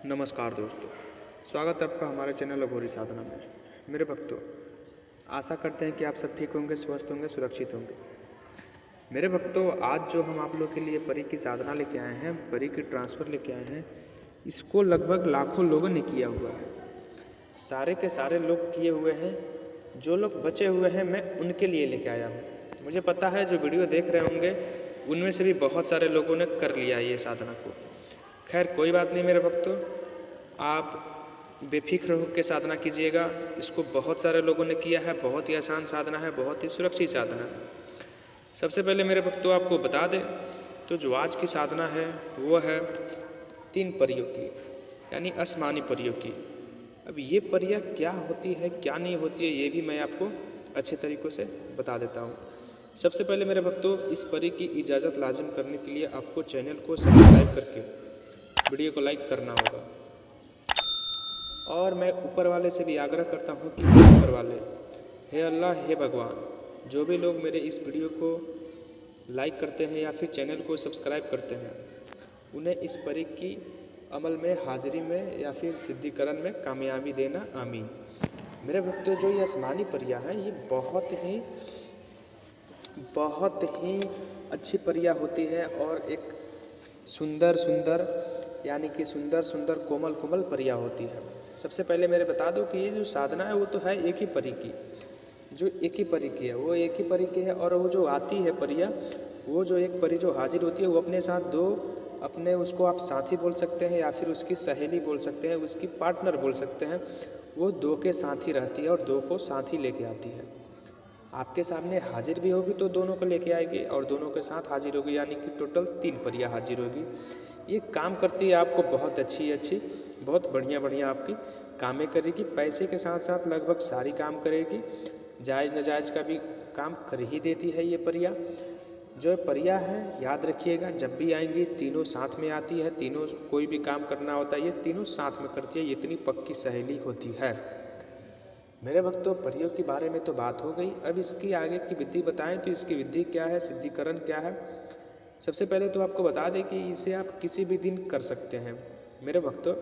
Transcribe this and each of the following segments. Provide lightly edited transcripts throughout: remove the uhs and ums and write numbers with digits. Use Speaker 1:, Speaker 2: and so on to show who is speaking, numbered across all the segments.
Speaker 1: नमस्कार दोस्तों, स्वागत है आपका हमारे चैनल अघोरी साधना में। मेरे भक्तों, आशा करते हैं कि आप सब ठीक होंगे, स्वस्थ होंगे, सुरक्षित होंगे। मेरे भक्तों, आज जो हम आप लोग के लिए परी की साधना लेके आए हैं, परी की ट्रांसफ़र लेके आए हैं, इसको लगभग लाखों लोगों ने किया हुआ है। सारे के सारे लोग किए हुए हैं। जो लोग बचे हुए हैं, मैं उनके लिए लेके आया हूँ। मुझे पता है जो वीडियो देख रहे होंगे उनमें से भी बहुत सारे लोगों ने कर लिया है ये साधना को। खैर कोई बात नहीं मेरे भक्तों, आप बेफिक्र होकर साधना कीजिएगा। इसको बहुत सारे लोगों ने किया है, बहुत ही आसान साधना है, बहुत ही सुरक्षित साधना है। सबसे पहले मेरे भक्तों आपको बता दें तो जो आज की साधना है वो है 3 परियों की, यानी आसमानी परियों की। अब ये परियां क्या होती है क्या नहीं होती है ये भी मैं आपको अच्छे तरीक़ों से बता देता हूँ। सबसे पहले मेरे भक्तों, इस परी की इजाज़त लाजिम करने के लिए आपको चैनल को सब्सक्राइब करके वीडियो को लाइक करना होगा। और मैं ऊपर वाले से भी आग्रह करता हूँ कि ऊपर वाले, हे अल्लाह, हे भगवान, जो भी लोग मेरे इस वीडियो को लाइक करते हैं या फिर चैनल को सब्सक्राइब करते हैं, उन्हें इस परी की अमल में, हाजिरी में या फिर सिद्धिकरण में कामयाबी देना, आमीन। मेरे भक्तों, जो ये आसमानी परियां हैं ये बहुत ही अच्छी परियां होती हैं और एक सुंदर सुंदर यानी कि सुंदर सुंदर कोमल कोमल परियां होती है। सबसे पहले मेरे बता दूं कि ये जो साधना है वो तो है एक ही परी की, जो एक ही परी की है वो एक ही परी की है। और वो जो आती है परियां, वो जो एक परी जो हाजिर होती है वो अपने साथ 2 अपने, उसको आप साथी बोल सकते हैं या फिर उसकी सहेली बोल सकते हैं, उसकी पार्टनर बोल सकते हैं। वो 2 के साथ ही रहती है और 2 को साथ ही लेके आती है। आपके सामने हाजिर भी होगी तो दोनों को लेके आएगी और दोनों के साथ हाजिर होगी, यानी कि टोटल 3 परियां हाजिर होगी। ये काम करती है आपको बहुत अच्छी बहुत बढ़िया आपकी कामें करेगी। पैसे के साथ साथ लगभग सारी काम करेगी। जायज़ नाजायज़ का भी काम कर ही देती है ये परियां। जो परियां हैं याद रखिएगा, जब भी आएंगी तीनों साथ में आती है, तीनों कोई भी काम करना होता है ये तीनों साथ में करती है, ये इतनी पक्की सहेली होती है। मेरे भक्तों, परियों के बारे में तो बात हो गई, अब इसकी आगे की विधि बताएं तो इसकी विधि क्या है, सिद्धिकरण क्या है। सबसे पहले तो आपको बता दें कि इसे आप किसी भी दिन कर सकते हैं। मेरे भक्तों,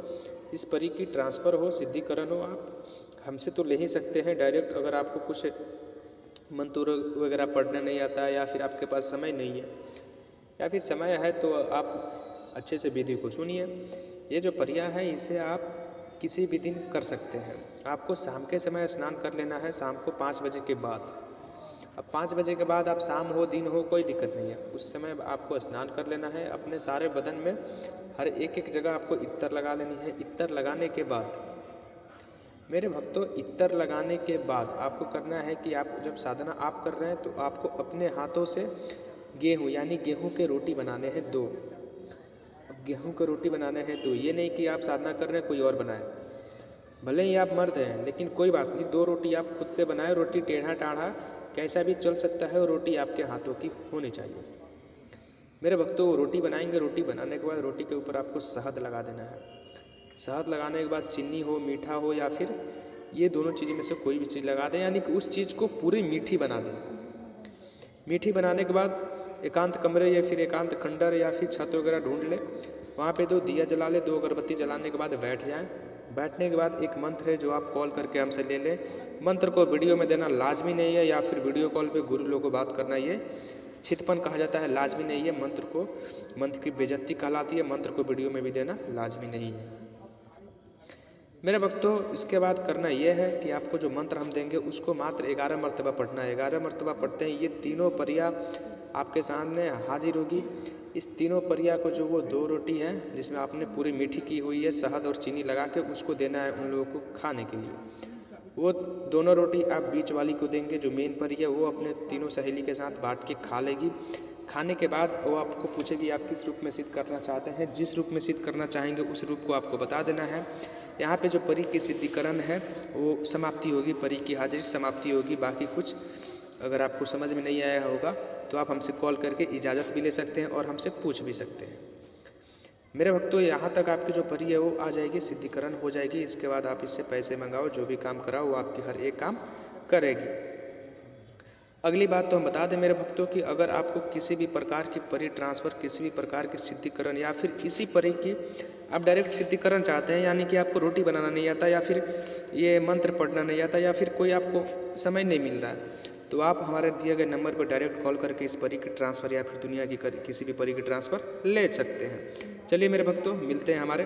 Speaker 1: इस परी की ट्रांसफ़र हो, सिद्धिकरण हो, आप हमसे तो ले ही सकते हैं डायरेक्ट। अगर आपको कुछ मंत्र वगैरह पढ़ना नहीं आता है या फिर आपके पास समय नहीं है या फिर समय है तो आप अच्छे से विधि को सुनिए। ये जो परियां हैं इसे आप किसी भी दिन कर सकते हैं। आपको शाम के समय स्नान कर लेना है, शाम को 5 बजे के बाद। अब 5 बजे के बाद आप शाम हो दिन हो कोई दिक्कत नहीं है, उस समय आपको स्नान कर लेना है। अपने सारे बदन में हर एक जगह आपको इत्तर लगा लेनी है। इत्तर लगाने के बाद मेरे भक्तों, इत्तर लगाने के बाद आपको करना है कि आप जब साधना आप कर रहे हैं तो आपको अपने हाथों से गेहूँ यानी गेहूँ के रोटी बनाने हैं 2। अब गेहूँ के रोटी बनाने हैं 2, ये नहीं कि आप साधना कर रहे हैं कोई और बनाए। भले ही आप मर्द हैं लेकिन कोई बात नहीं, 2 रोटी आप खुद से बनाएं। रोटी टेढ़ा टाढ़ा कैसा भी चल सकता है, और रोटी आपके हाथों की होनी चाहिए। मेरे भक्तों, रोटी बनाएंगे, रोटी बनाने के बाद रोटी के ऊपर आपको शहद लगा देना है। शहद लगाने के बाद चीनी हो, मीठा हो या फिर ये दोनों चीज़ में से कोई भी चीज़ लगा दें, यानी कि उस चीज़ को पूरी मीठी बना दें। मीठी बनाने के बाद एकांत कमरे या फिर एकांत खंडर या फिर छत वगैरह ढूंढ लें, वहाँ पे 2 दिया जला लें, 2 अगरबत्ती जलाने के बाद बैठ जाएं। बैठने के बाद एक मंत्र है जो आप कॉल करके हमसे ले लें। मंत्र को वीडियो में देना लाजमी नहीं है, या फिर वीडियो कॉल पे गुरु लोगों को बात करना ये छितपन कहा जाता है, लाजमी नहीं है। मंत्र की बेइज्जती कहलाती है। मंत्र को वीडियो में भी देना लाजमी नहीं है। मेरे भक्तों, इसके बाद करना यह है कि आपको जो मंत्र हम देंगे उसको मात्र 11 मरतबा पढ़ना है। 11 मरतबा पढ़ते हैं ये तीनों परियां आपके सामने हाजिर होगी। इस तीनों परियां को जो वो 2 रोटी है जिसमें आपने पूरी मीठी की हुई है शहद और चीनी लगा के, उसको देना है उन लोगों को खाने के लिए। वो दोनों रोटी आप बीच वाली को देंगे, जो मेन परी है वो अपने तीनों सहेली के साथ बांट के खा लेगी। खाने के बाद वो आपको पूछेगी आप किस रूप में सिद्ध करना चाहते हैं। जिस रूप में सिद्ध करना चाहेंगे उस रूप को आपको बता देना है। यहाँ पे जो परी की सिद्धिकरण है वो समाप्ति होगी, परी की हाजिरी समाप्ति होगी। बाकी कुछ अगर आपको समझ में नहीं आया होगा तो आप हमसे कॉल करके इजाज़त भी ले सकते हैं और हमसे पूछ भी सकते हैं। मेरे भक्तों, यहाँ तक आपकी जो परी है वो आ जाएगी, सिद्धिकरण हो जाएगी। इसके बाद आप इससे पैसे मंगाओ, जो भी काम कराओ वो आपकी हर एक काम करेगी। अगली बात तो हम बता दें मेरे भक्तों कि अगर आपको किसी भी प्रकार की परी ट्रांसफ़र, किसी भी प्रकार की सिद्धिकरण या फिर किसी परी की आप डायरेक्ट सिद्धिकरण चाहते हैं, यानी कि आपको रोटी बनाना नहीं आता या फिर ये मंत्र पढ़ना नहीं आता या फिर कोई आपको समय नहीं मिल रहा है, तो आप हमारे दिए गए नंबर पर डायरेक्ट कॉल करके इस परी की ट्रांसफ़र या फिर दुनिया की किसी भी परी की ट्रांसफ़र ले सकते हैं। चलिए मेरे भक्तों, मिलते हैं हमारे